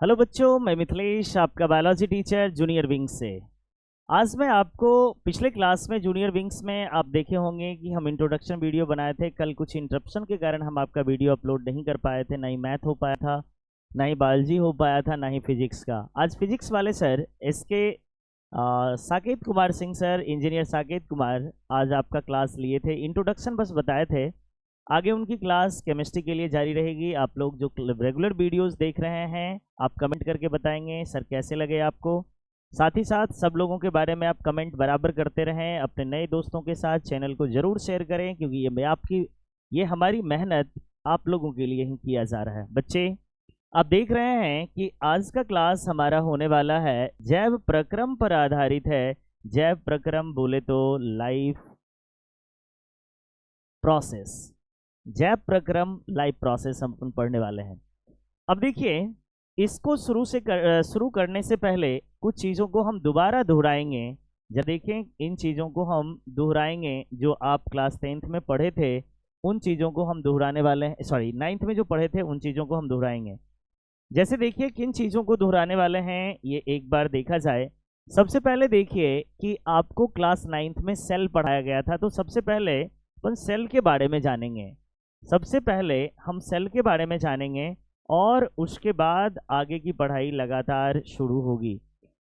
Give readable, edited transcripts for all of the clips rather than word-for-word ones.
Hello बच्चों, मैं मिथिलेश आपका बायोलॉजी टीचर जूनियर विंग्स से। आज मैं आपको पिछले क्लास में जूनियर विंग्स में आप देखे होंगे कि हम इंट्रोडक्शन वीडियो बनाए थे। कल कुछ इंटरप्शन के कारण हम आपका वीडियो अपलोड नहीं कर पाए थे। ना ही मैथ हो पाया था, ना ही बायोलॉजी हो पाया था, ना ही फिजिक्स का। आज फिजिक्स वाले सर इसके साकेत कुमार सिंह सर, इंजीनियर साकेत कुमार, आज आपका क्लास लिए थे। इंट्रोडक्शन बस बताए थे। आगे उनकी क्लास केमिस्ट्री के लिए जारी रहेगी। आप लोग जो रेगुलर वीडियोस देख रहे हैं, आप कमेंट करके बताएंगे सर कैसे लगे आपको। साथ ही साथ सब लोगों के बारे में आप कमेंट बराबर करते रहें। अपने नए दोस्तों के साथ चैनल को ज़रूर शेयर करें, क्योंकि ये हमारी मेहनत आप लोगों के लिए ही किया जा रहा है। बच्चे, आप देख रहे हैं कि आज का क्लास हमारा होने वाला है जैव प्रक्रम पर आधारित है। जैव प्रक्रम बोले तो लाइफ प्रोसेस। जैव प्रक्रम लाइफ प्रोसेस हम पढ़ने वाले हैं। अब देखिए, इसको शुरू करने से पहले कुछ चीज़ों को हम दोबारा दोहराएंगे। जब देखें, इन चीज़ों को हम दोहराएंगे जो आप क्लास 10th में पढ़े थे, उन चीज़ों को हम दोहराने वाले हैं। सॉरी, 9th में जो पढ़े थे उन चीज़ों को हम दोहराएंगे। जैसे देखिए, किन चीज़ों को दोहराने वाले हैं ये एक बार देखा जाए। सबसे पहले देखिए कि आपको क्लास 9th में सेल पढ़ाया गया था, तो सबसे पहले अपन सेल के बारे में जानेंगे। सबसे पहले हम सेल के बारे में जानेंगे और उसके बाद आगे की पढ़ाई लगातार शुरू होगी।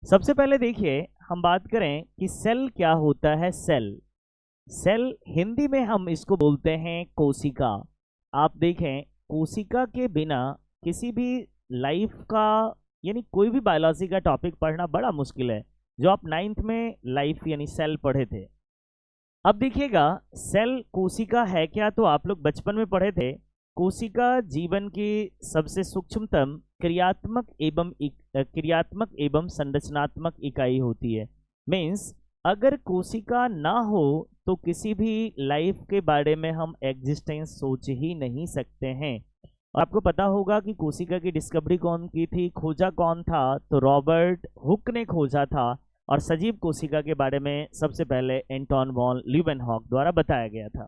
सबसे पहले देखिए, हम बात करें कि सेल क्या होता है। सेल हिंदी में हम इसको बोलते हैं कोशिका। आप देखें, कोशिका के बिना किसी भी लाइफ का यानी कोई भी बायोलॉजी का टॉपिक पढ़ना बड़ा मुश्किल है, जो आप 9th में लाइफ यानी सेल पढ़े थे। अब देखिएगा, सेल कोशिका है क्या, तो आप लोग बचपन में पढ़े थे। कोशिका जीवन की सबसे सूक्ष्मतम क्रियात्मक एवं संरचनात्मक इकाई होती है। मीन्स अगर कोशिका ना हो तो किसी भी लाइफ के बारे में हम एग्जिस्टेंस सोच ही नहीं सकते हैं। और आपको पता होगा कि कोशिका की डिस्कवरी कौन की थी, खोजा कौन था, तो रॉबर्ट हुक ने खोजा था। और सजीव कोशिका के बारे में सबसे पहले एंटोन वॉन ल्यूवेनहॉक द्वारा बताया गया था।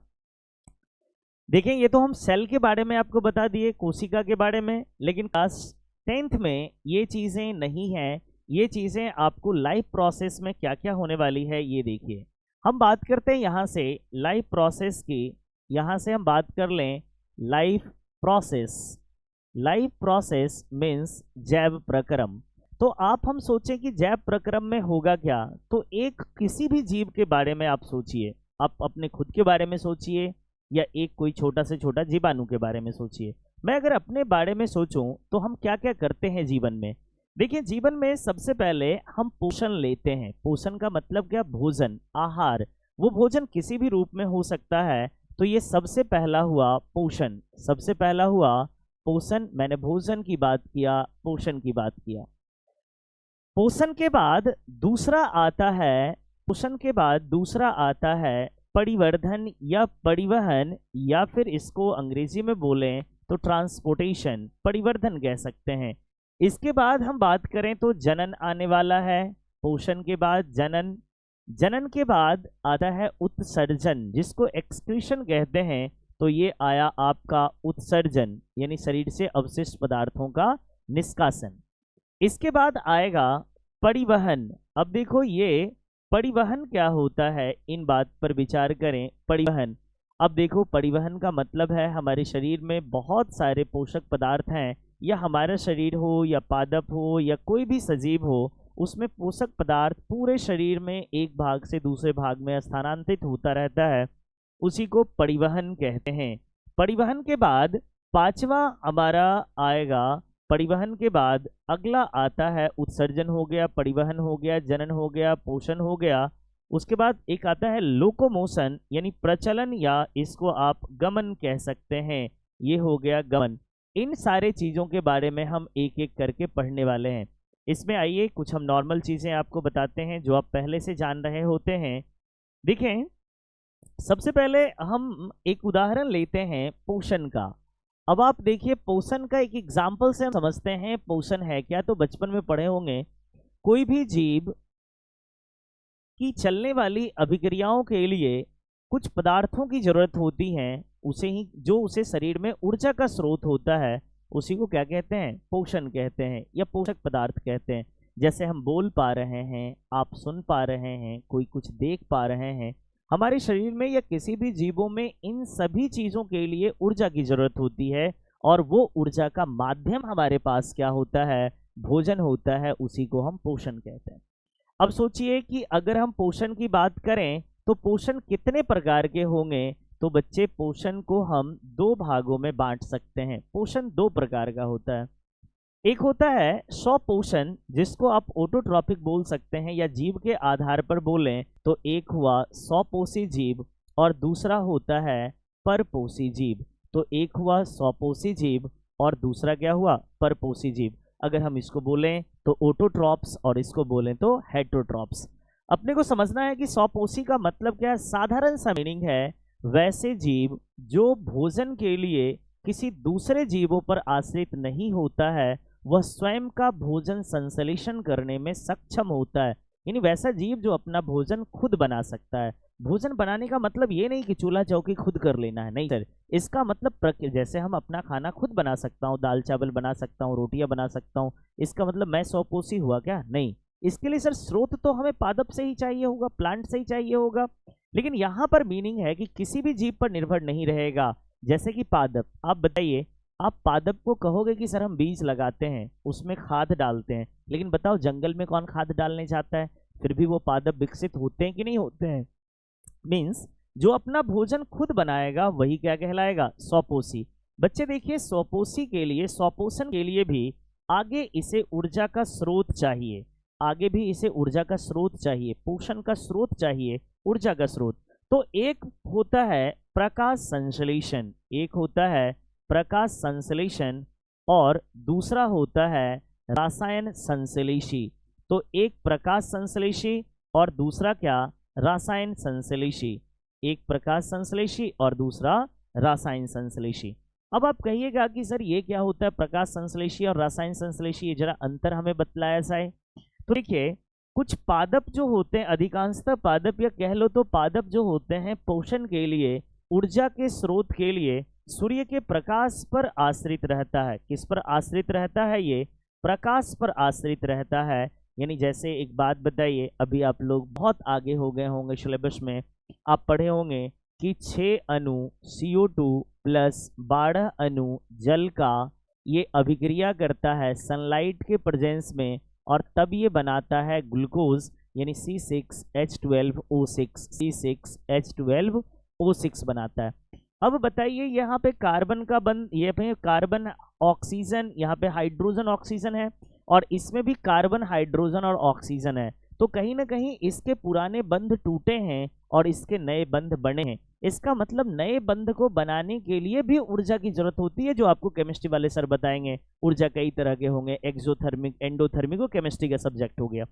देखें, ये तो हम सेल के बारे में आपको बता दिए, कोशिका के बारे में। लेकिन क्लास 10th में ये चीज़ें नहीं हैं। ये चीज़ें आपको लाइफ प्रोसेस में क्या क्या होने वाली है ये देखिए। हम बात करते हैं यहाँ से लाइफ प्रोसेस की। यहाँ से हम बात कर लें life process. Life process means जैव प्रक्रम। तो आप हम सोचें कि जैव प्रक्रम में होगा क्या, तो एक किसी भी जीव के बारे में आप सोचिए। आप अपने खुद के बारे में सोचिए या एक कोई छोटा से छोटा जीवाणु के बारे में सोचिए। मैं अगर अपने बारे में सोचूं तो हम क्या क्या करते हैं जीवन में। देखिए, जीवन में सबसे पहले हम पोषण लेते हैं। पोषण का मतलब क्या, भोजन, आहार। वो भोजन किसी भी रूप में हो सकता है। तो ये सबसे पहला हुआ पोषण। सबसे पहला हुआ पोषण। मैंने भोजन की बात किया, पोषण की बात किया। पोषण के बाद दूसरा आता है पोषण के बाद दूसरा आता है परिवर्धन या परिवहन, या फिर इसको अंग्रेजी में बोलें तो ट्रांसपोर्टेशन, परिवर्धन कह सकते हैं। इसके बाद हम बात करें तो जनन आने वाला है। पोषण के बाद जनन। जनन के बाद आता है उत्सर्जन, जिसको एक्सक्रीशन कहते हैं। तो ये आया आपका उत्सर्जन, यानी शरीर से अवशिष्ट पदार्थों का निष्कासन। इसके बाद आएगा परिवहन। अब देखो, ये परिवहन क्या होता है, इन बात पर विचार करें। परिवहन, अब देखो, परिवहन का मतलब है हमारे शरीर में बहुत सारे पोषक पदार्थ हैं, या हमारा शरीर हो या पादप हो या कोई भी सजीव हो, उसमें पोषक पदार्थ पूरे शरीर में एक भाग से दूसरे भाग में स्थानांतरित होता रहता है। उसी को परिवहन कहते हैं। परिवहन के बाद पांचवा हमारा आएगा। परिवहन के बाद अगला आता है उत्सर्जन। हो गया, परिवहन हो गया, जनन हो गया, पोषण हो गया। उसके बाद एक आता है लोकोमोशन, यानी प्रचलन, या इसको आप गमन कह सकते हैं। ये हो गया गमन। इन सारे चीज़ों के बारे में हम एक एक करके पढ़ने वाले हैं। इसमें आइए कुछ हम नॉर्मल चीज़ें आपको बताते हैं जो आप पहले से जान रहे होते हैं। देखें, सबसे पहले हम एक उदाहरण लेते हैं पोषण का। अब आप देखिए, पोषण का एक एग्जाम्पल से हम समझते हैं पोषण है क्या। तो बचपन में पढ़े होंगे, कोई भी जीव की चलने वाली अभिक्रियाओं के लिए कुछ पदार्थों की जरूरत होती है, उसे शरीर में ऊर्जा का स्रोत होता है। उसी को क्या कहते हैं, पोषण कहते हैं या पोषक पदार्थ कहते हैं। जैसे हम बोल पा रहे हैं, आप सुन पा रहे हैं, कोई कुछ देख पा रहे हैं, हमारे शरीर में या किसी भी जीवों में इन सभी चीज़ों के लिए ऊर्जा की जरूरत होती है, और वो ऊर्जा का माध्यम हमारे पास क्या होता है, भोजन होता है, उसी को हम पोषण कहते हैं। अब सोचिए कि अगर हम पोषण की बात करें तो पोषण कितने प्रकार के होंगे। तो बच्चे पोषण को हम दो भागों में बांट सकते हैं। पोषण दो प्रकार का होता है। एक होता है स्वपोषण, जिसको आप ऑटोट्रॉपिक बोल सकते हैं या जीव के आधार पर बोलें तो एक हुआ स्वपोषी जीव और दूसरा होता है परपोषी जीव। तो एक हुआ स्वपोषी जीव और दूसरा क्या हुआ, परपोषी जीव। अगर हम इसको बोलें तो ऑटोट्रॉप्स और इसको बोलें तो हेटेरोट्रॉप्स। अपने को समझना है कि स्वपोषी का मतलब क्या है। साधारण सा मीनिंग है वैसे जीव जो भोजन के लिए किसी दूसरे जीवों पर आश्रित नहीं होता है, वह स्वयं का भोजन संश्लेषण करने में सक्षम होता है। यानी वैसा जीव जो अपना भोजन खुद बना सकता है। भोजन बनाने का मतलब ये नहीं कि चूल्हा चौकी खुद कर लेना है, नहीं सर। इसका मतलब जैसे हम अपना खाना खुद बना सकता हूँ, दाल चावल बना सकता हूँ, रोटियां बना सकता हूँ, इसका मतलब मैं स्वपोषी हुआ क्या, नहीं। इसके लिए सर स्रोत तो हमें पादप से ही चाहिए होगा, प्लांट से ही चाहिए होगा। लेकिन यहाँ पर मीनिंग है कि किसी भी जीव पर निर्भर नहीं रहेगा। जैसे कि पादप, आप बताइए, आप पादप को कहोगे कि सर हम बीज लगाते हैं, उसमें खाद डालते हैं, लेकिन बताओ जंगल में कौन खाद डालने जाता है? फिर भी वो पादप विकसित होते हैं कि नहीं होते हैं? मीन्स जो अपना भोजन खुद बनाएगा वही क्या कहलाएगा, स्वपोषी। बच्चे देखिए, स्वपोषी के लिए, स्वपोषण के लिए भी आगे इसे ऊर्जा का स्रोत चाहिए। आगे भी इसे ऊर्जा का स्रोत चाहिए, पोषण का स्रोत चाहिए, ऊर्जा का स्रोत। तो एक होता है प्रकाश संश्लेषण, एक होता है प्रकाश संश्लेषण और दूसरा होता है रासायन संश्लेषी। तो एक प्रकाश संश्लेषी और दूसरा क्या, रासायन संश्लेषी। एक प्रकाश संश्लेषी और दूसरा रासायन संश्लेषी। अब आप कहिएगा कि सर ये क्या होता है प्रकाश संश्लेषी और रासायन संश्लेषी, ये जरा अंतर हमें बतलाया जाए। तो देखिए, कुछ पादप जो होते हैं, अधिकांशतः पादप या कह लो तो पादप जो होते हैं पोषण के लिए, ऊर्जा के स्रोत के लिए सूर्य के प्रकाश पर आश्रित रहता है। किस पर आश्रित रहता है? ये प्रकाश पर आश्रित रहता है। यानी जैसे एक बात बताइए, अभी आप लोग बहुत आगे हो गए होंगे सिलेबस में, आप पढ़े होंगे कि 6 अणु CO2 प्लस 12 अणु जल का ये अभिक्रिया करता है सनलाइट के प्रेजेंस में, और तब ये बनाता है ग्लूकोज, यानी C6H12O6, C6H12O6 बनाता है। अब बताइए, यहाँ पे कार्बन का बंध, ये पे कार्बन ऑक्सीजन, यहाँ पे हाइड्रोजन ऑक्सीजन है, और इसमें भी कार्बन हाइड्रोजन और ऑक्सीजन है। तो कहीं ना कहीं इसके पुराने बंध टूटे हैं और इसके नए बंध बने हैं। इसका मतलब नए बंध को बनाने के लिए भी ऊर्जा की जरूरत होती है, जो आपको केमिस्ट्री वाले सर बताएंगे। ऊर्जा कई तरह के होंगे, एक्सोथर्मिक, एंडोथर्मिक, वो केमिस्ट्री का सब्जेक्ट हो गया।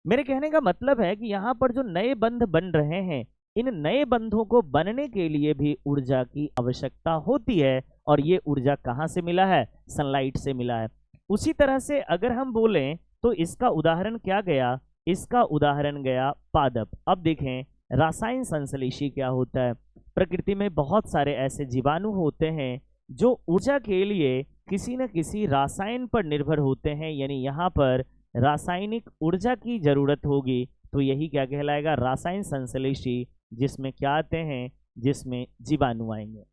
मेरे कहने का मतलब है कि यहाँ पर जो नए बंध बन रहे हैं, इन नए बंधों को बनने के लिए भी ऊर्जा की आवश्यकता होती है, और ये ऊर्जा कहाँ से मिला है? सनलाइट से मिला है। उसी तरह से अगर हम बोलें तो इसका उदाहरण क्या गया? इसका उदाहरण गया पादप। अब देखें रासायन संश्लेषी क्या होता है। प्रकृति में बहुत सारे ऐसे जीवाणु होते हैं जो ऊर्जा के लिए किसी न किसी रासायन पर निर्भर होते हैं, यानी यहाँ पर रासायनिक ऊर्जा की जरूरत होगी, तो यही क्या कहलाएगा? रासायन संश्लेषी, जिसमें क्या आते हैं? जिसमें जीवाणु आएंगे।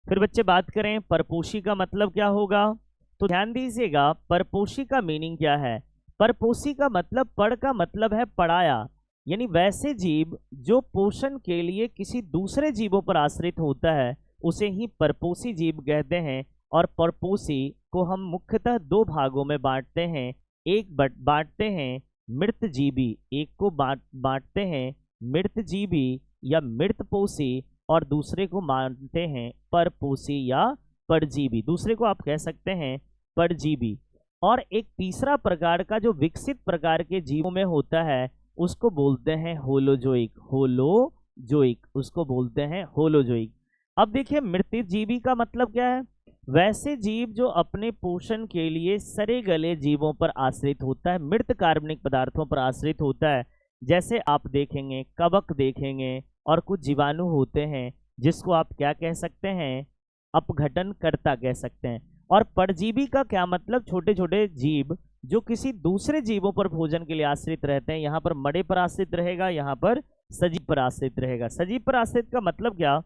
फिर बच्चे बात करें परपोषी का मतलब क्या होगा, तो ध्यान दीजिएगा, परपोषी का मीनिंग क्या है। परपोषी का मतलब, पर का मतलब है पराया, यानी वैसे जीव जो पोषण के लिए किसी दूसरे जीवों पर आश्रित होता है उसे ही परपोषी जीव कहते हैं। और परपोषी को हम मुख्यतः दो भागों में बांटते हैं। एक बांटते हैं मृतजीवी, एक को बांटते हैं मृतजीवी या मृतपोषी, और दूसरे को मानते हैं परपोषी या परजीवी। दूसरे को आप कह सकते हैं परजीवी। और एक तीसरा प्रकार का जो विकसित प्रकार के जीवों में होता है उसको बोलते हैं होलोजोइक। होलोजोइक, उसको बोलते हैं होलोजोइक। अब देखिए, मृतजीवी का मतलब क्या है? वैसे जीव जो अपने पोषण के लिए सड़े गले जीवों पर आश्रित होता है, मृत कार्बनिक पदार्थों पर आश्रित होता है। जैसे आप देखेंगे कवक देखेंगे, और कुछ जीवाणु होते हैं जिसको आप क्या कह सकते हैं? अपघटनकर्ता कह सकते हैं। और परजीवी का क्या मतलब? छोटे छोटे जीव जो किसी दूसरे जीवों पर भोजन के लिए आश्रित रहते हैं। यहाँ पर मड़े पर आश्रित रहेगा, यहाँ पर सजीव पर आश्रित रहेगा। सजीव पर आश्रित का मतलब क्या?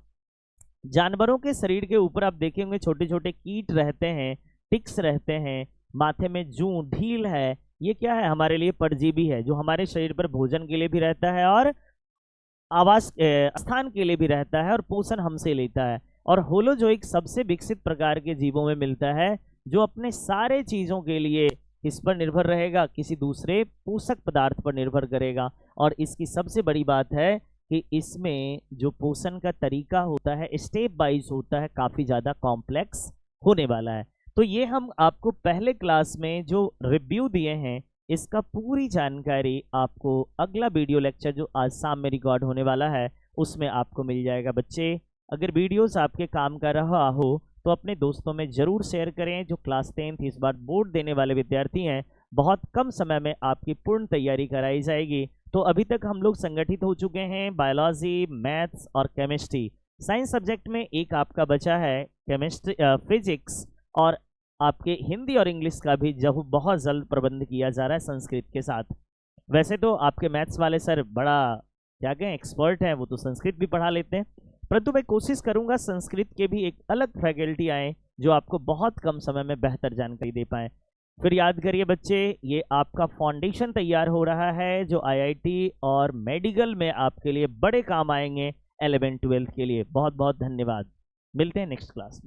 जानवरों के शरीर के ऊपर आप देखेंगे छोटे छोटे कीट रहते हैं, टिक्स रहते हैं, माथे में जूं ढील है, ये क्या है? हमारे लिए परजीवी है, जो हमारे शरीर पर भोजन के लिए भी रहता है और आवास स्थान के लिए भी रहता है और पोषण हमसे लेता है। और होलोजोइक सबसे विकसित प्रकार के जीवों में मिलता है, जो अपने सारे चीज़ों के लिए किस पर निर्भर रहेगा? किसी दूसरे पोषक पदार्थ पर निर्भर करेगा। और इसकी सबसे बड़ी बात है कि इसमें जो पोषण का तरीका होता है स्टेप वाइज होता है, काफ़ी ज़्यादा कॉम्प्लेक्स होने वाला है। तो ये हम आपको पहले क्लास में जो रिव्यू दिए हैं, इसका पूरी जानकारी आपको अगला वीडियो लेक्चर जो आज शाम में रिकॉर्ड होने वाला है उसमें आपको मिल जाएगा। बच्चे, अगर वीडियोस आपके काम का रहा हो तो अपने दोस्तों में ज़रूर शेयर करें। जो क्लास 10th इस बार बोर्ड देने वाले विद्यार्थी हैं, बहुत कम समय में आपकी पूर्ण तैयारी कराई जाएगी। तो अभी तक हम लोग संगठित हो चुके हैं बायोलॉजी, मैथ्स और केमिस्ट्री। साइंस सब्जेक्ट में एक आपका बचा है केमिस्ट्री, फिजिक्स, और आपके हिंदी और इंग्लिश का भी जब बहुत जल्द प्रबंध किया जा रहा है संस्कृत के साथ। वैसे तो आपके मैथ्स वाले सर बड़ा क्या कहें एक्सपर्ट हैं, वो तो संस्कृत भी पढ़ा लेते हैं, परंतु मैं कोशिश करूंगा संस्कृत के भी एक अलग फैकल्टी आए जो आपको बहुत कम समय में बेहतर जानकारी दे पाए। फिर याद करिए बच्चे, ये आपका फाउंडेशन तैयार हो रहा है जो आईआईटी और मेडिकल में आपके लिए बड़े काम आएंगे 11th 12th के लिए। बहुत बहुत धन्यवाद। मिलते हैं नेक्स्ट क्लास में।